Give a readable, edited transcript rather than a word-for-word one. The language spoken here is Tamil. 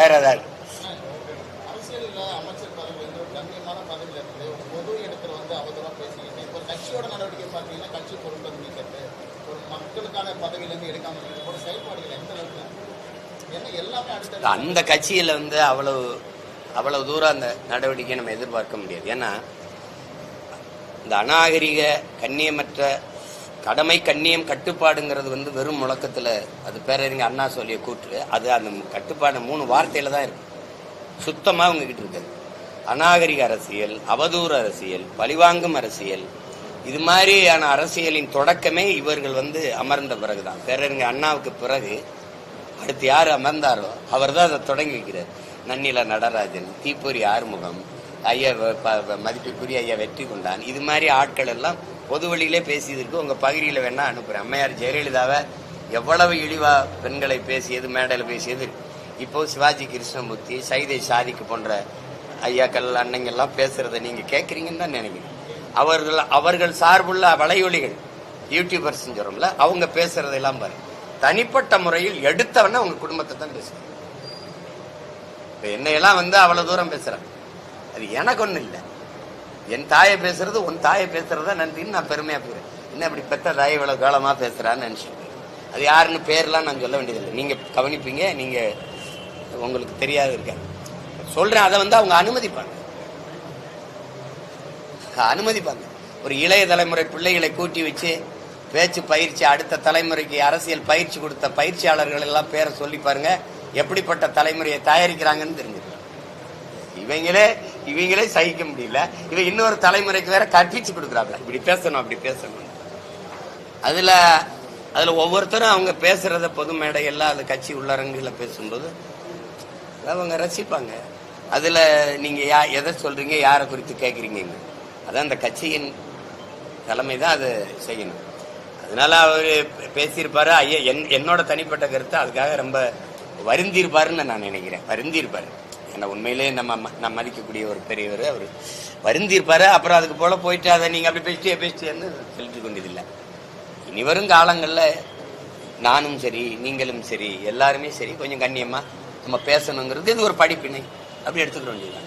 வேற ஏதாவது அரசியல் அமைச்சர் பதவி வந்து ஒரு கண்ணியமான பதவியில் இருக்குது. ஒரு பொது இடத்துல வந்து அவதூறாக பேசிக்கிட்டு இப்போ கட்சியோட நடவடிக்கை பார்த்தீங்கன்னா கட்சி பொறுப்பு நீக்கிறது, ஒரு மக்களுக்கான பதவியிலேருந்து எடுக்காமல் இருக்கிறது, ஒரு செயல்பாடுகள் எந்த அளவுக்கு ஏன்னா எல்லாமே அடுத்த அந்த கட்சியில் வந்து அவ்வளவு தூரம் அந்த நடவடிக்கை நம்ம எதிர்பார்க்க முடியாது. ஏன்னா இந்த அநாகரிக கண்ணியமற்ற கடமை கண்ணியம் கட்டுப்பாடுங்கிறது வந்து வெறும் முழக்கத்தில் அது பேரறிஞர் அண்ணா சொல்லிய கூற்று. அது அந்த கட்டுப்பாடு 3 வார்த்தையில தான் இருக்கு. சுத்தமாக உங்ககிட்ட இருக்காது. அநாகரிக அரசியல், அவதூறு அரசியல், பழிவாங்கும் அரசியல், இது மாதிரியான அரசியலின் தொடக்கமே இவர்கள் வந்து அமர்ந்த பிறகுதான். பேரறிஞர் அண்ணாவுக்கு பிறகு அடுத்து யார் அமர்ந்தாரோ அவர் தான் அதை தொடங்கி வைக்கிறார். நன்னில நடராஜன், தீப்பொறி ஆறுமுகம், ஐயா மதிப்புக்குரிய ஐயா வெற்றி கொண்டான், இது மாதிரி ஆட்கள் எல்லாம் பொது வழியிலே பேசியதற்கு உங்க பகுதியில் வேணா அனுப்புறேன். அம்மையார் ஜெயலலிதாவை எவ்வளவு இழிவா பெண்களை பேசியது, மேடையில் பேசியது. இப்போ சிவாஜி கிருஷ்ணமூர்த்தி, சைதை சாதிக்கு போன்ற ஐயாக்கள் அன்னைங்கெல்லாம் பேசுறதை நீங்க கேட்குறீங்கன்னு தான் நினைக்கிறேன். அவர்கள் சார்புள்ள வலையொலிகள் யூடியூபர்ஸ் சொல்றோம்ல, அவங்க பேசுறதெல்லாம் பாரு. தனிப்பட்ட முறையில் எடுத்தவன உங்க குடும்பத்தை தான் பேசுறேன். இப்ப என்னையெல்லாம் வந்து அவ்வளவு தூரம் பேசுறேன், அது எனக்கு ஒன்றும் இல்லை. என் தாயை பேசுறது உன் தாயை பேசுறதா நன்றின்னு நான் பெருமையா போகிறேன். என்ன இப்படி பெத்த தாயை இவ்வளவு காலமா பேசுறான்னு நினைச்சிட்டு, அது யாருன்னு பேர்லாம் நான் சொல்ல வேண்டியதில்லை. நீங்க கவனிப்பீங்க, நீங்க உங்களுக்கு தெரியாது இருக்க சொல்றேன். அதை வந்து அவங்க அனுமதிப்பாங்க. ஒரு இளைய தலைமுறை பிள்ளைகளை கூட்டி வச்சு பேச்சு பயிற்சி, அடுத்த தலைமுறைக்கு அரசியல் பயிற்சி கொடுத்த பயிற்சியாளர்கள் எல்லாம் பேரை சொல்லி பாருங்க, எப்படிப்பட்ட தலைமுறையை தயாரிக்கிறாங்கன்னு தெரிஞ்சிருக்காங்க. இவங்களே சகிக்க முடியல, இவன் இன்னொரு தலைமுறைக்கு வேற கற்பிச்சு கொடுக்குறாங்க. இப்படி பேசணும், அப்படி பேசணும். அதுல ஒவ்வொருத்தரும் அவங்க பேசுறத பொது மேடையெல்லாம் அது கட்சி உள்ளரங்குல பேசும்போது அவங்க ரசிப்பாங்க. அதுல நீங்க எதை சொல்றீங்க, யாரை குறித்து கேட்குறீங்க, அதான் அந்த கட்சியின் தலைமை தான் அது செய்யணும். அதனால அவரு பேசியிருப்பாரு. ஐயா என்னோட தனிப்பட்ட கருத்து அதுக்காக ரொம்ப வருந்திருப்பாருன்னு நான் நினைக்கிறேன். வருந்திருப்பாரு. ஏன்னா உண்மையிலே நம்ம மதிக்கக்கூடிய ஒரு பெரியவர், அவர் வருந்திருப்பாரு. அப்புறம் அதுக்கு போல போயிட்டு அதை நீங்க அப்படி பேசிட்டேன்னு செலுத்தி கொண்டதில்லை. இனி வரும் காலங்களில் நானும் சரி, நீங்களும் சரி, எல்லாருமே சரி, கொஞ்சம் கண்ணியமா நம்ம பேசணுங்கிறது இது ஒரு படிப்பினை அப்படி எடுத்துக்க வேண்டியது.